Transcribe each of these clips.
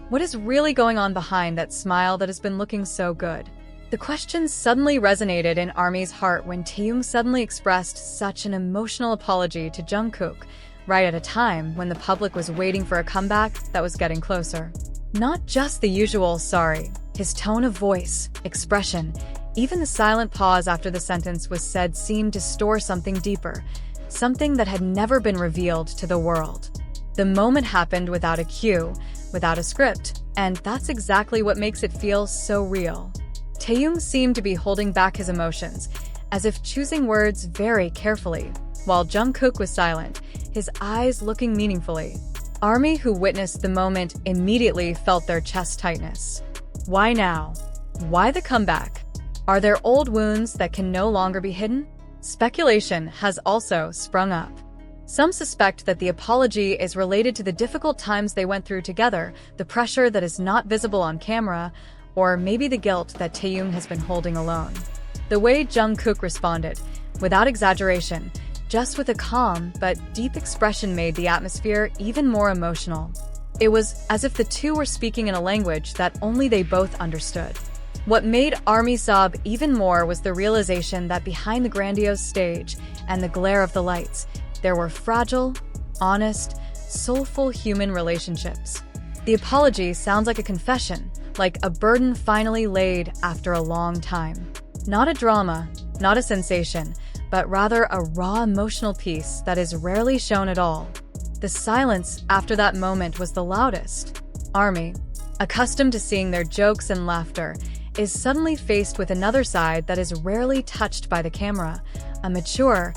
What is really going on behind that smile that has been looking so good? The question suddenly resonated in ARMY's heart when Taehyung suddenly expressed such an emotional apology to Jungkook, right at a time when the public was waiting for a comeback that was getting closer. Not just the usual sorry, his tone of voice, expression, even the silent pause after the sentence was said seemed to store something deeper, something that had never been revealed to the world. The moment happened without a cue, without a script, and that's exactly what makes it feel so real. Taehyung seemed to be holding back his emotions, as if choosing words very carefully, while Jungkook was silent, his eyes looking meaningfully. ARMY, who witnessed the moment, immediately felt their chest tightness. Why now? Why the comeback? Are there old wounds that can no longer be hidden? Speculation has also sprung up. Some suspect that the apology is related to the difficult times they went through together, the pressure that is not visible on camera, or maybe the guilt that Taehyung has been holding alone. The way Jungkook responded, without exaggeration, just with a calm but deep expression made the atmosphere even more emotional. It was as if the two were speaking in a language that only they both understood. What made ARMY sob even more was the realization that behind the grandiose stage and the glare of the lights, there were fragile, honest, soulful human relationships. The apology sounds like a confession, like a burden finally laid after a long time. Not a drama, not a sensation, but rather a raw emotional piece that is rarely shown at all. The silence after that moment was the loudest. ARMY, accustomed to seeing their jokes and laughter, is suddenly faced with another side that is rarely touched by the camera, a mature,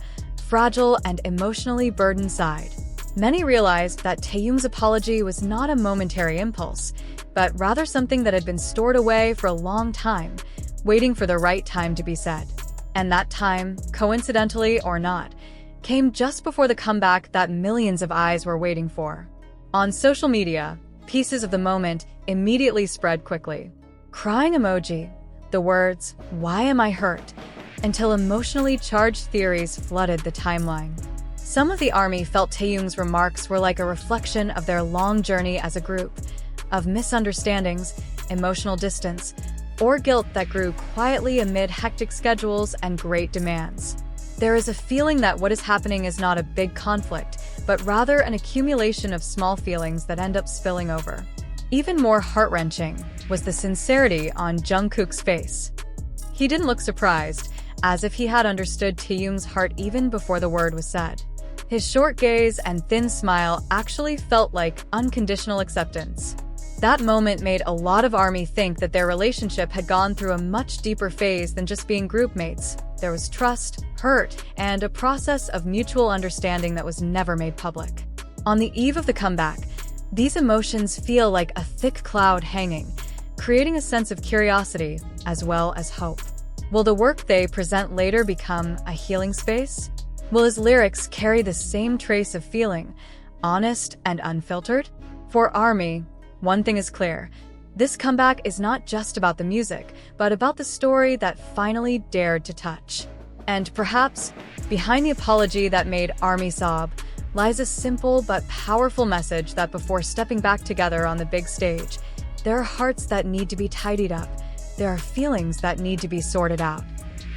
fragile, and emotionally burdened side. Many realized that Taehyung's apology was not a momentary impulse, but rather something that had been stored away for a long time, waiting for the right time to be said. And that time, coincidentally or not, came just before the comeback that millions of eyes were waiting for. On social media, pieces of the moment immediately spread quickly. Crying emoji, the words, "Why am I hurt?" until emotionally charged theories flooded the timeline. Some of the ARMY felt Taehyung's remarks were like a reflection of their long journey as a group, of misunderstandings, emotional distance, or guilt that grew quietly amid hectic schedules and great demands. There is a feeling that what is happening is not a big conflict, but rather an accumulation of small feelings that end up spilling over. Even more heart-wrenching was the sincerity on Jungkook's face. He didn't look surprised, as if he had understood Taehyung's heart even before the word was said. His short gaze and thin smile actually felt like unconditional acceptance. That moment made a lot of ARMY think that their relationship had gone through a much deeper phase than just being groupmates. There was trust, hurt, and a process of mutual understanding that was never made public. On the eve of the comeback, these emotions feel like a thick cloud hanging, creating a sense of curiosity as well as hope. Will the work they present later become a healing space? Will his lyrics carry the same trace of feeling, honest and unfiltered? For ARMY, one thing is clear. This comeback is not just about the music, but about the story that finally dared to touch. And perhaps, behind the apology that made ARMY sob, lies a simple but powerful message that before stepping back together on the big stage, there are hearts that need to be tidied up. There are feelings that need to be sorted out.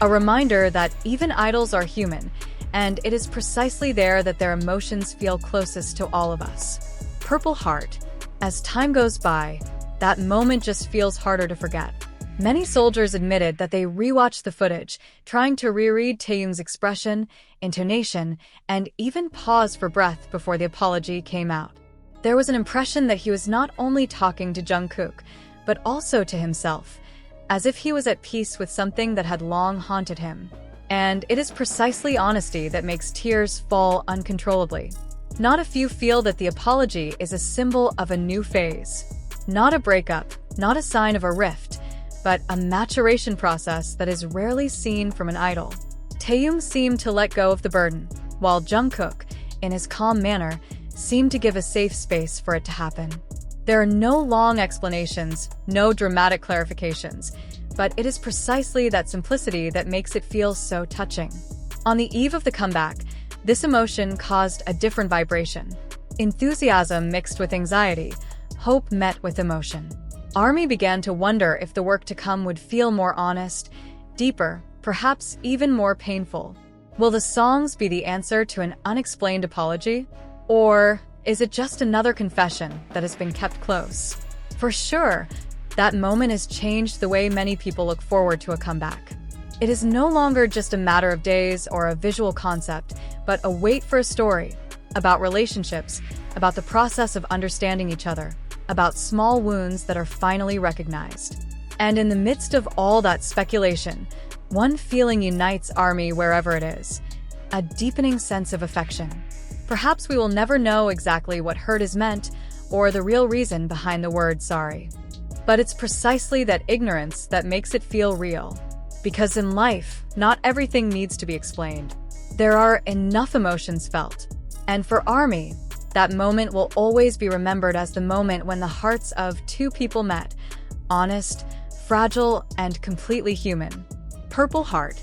A reminder that even idols are human, and it is precisely there that their emotions feel closest to all of us. Purple Heart. As time goes by, that moment just feels harder to forget. Many soldiers admitted that they rewatched the footage, trying to reread Taehyung's expression, intonation, and even pause for breath before the apology came out. There was an impression that he was not only talking to Jungkook, but also to himself, as if he was at peace with something that had long haunted him. And it is precisely honesty that makes tears fall uncontrollably. Not a few feel that the apology is a symbol of a new phase. Not a breakup, not a sign of a rift, but a maturation process that is rarely seen from an idol. Taehyung seemed to let go of the burden, while Jungkook, in his calm manner, seemed to give a safe space for it to happen. There are no long explanations, no dramatic clarifications, but it is precisely that simplicity that makes it feel so touching. On the eve of the comeback, this emotion caused a different vibration. Enthusiasm mixed with anxiety, hope met with emotion. ARMY began to wonder if the work to come would feel more honest, deeper, perhaps even more painful. Will the songs be the answer to an unexplained apology? Or is it just another confession that has been kept close? For sure, that moment has changed the way many people look forward to a comeback. It is no longer just a matter of days or a visual concept, but a wait for a story about relationships, about the process of understanding each other, about small wounds that are finally recognized. And in the midst of all that speculation, one feeling unites ARMY wherever it is: a deepening sense of affection. Perhaps we will never know exactly what hurt is meant or the real reason behind the word sorry. But it's precisely that ignorance that makes it feel real. Because in life, not everything needs to be explained. There are enough emotions felt. And for ARMY, that moment will always be remembered as the moment when the hearts of two people met, honest, fragile, and completely human. Purple Heart.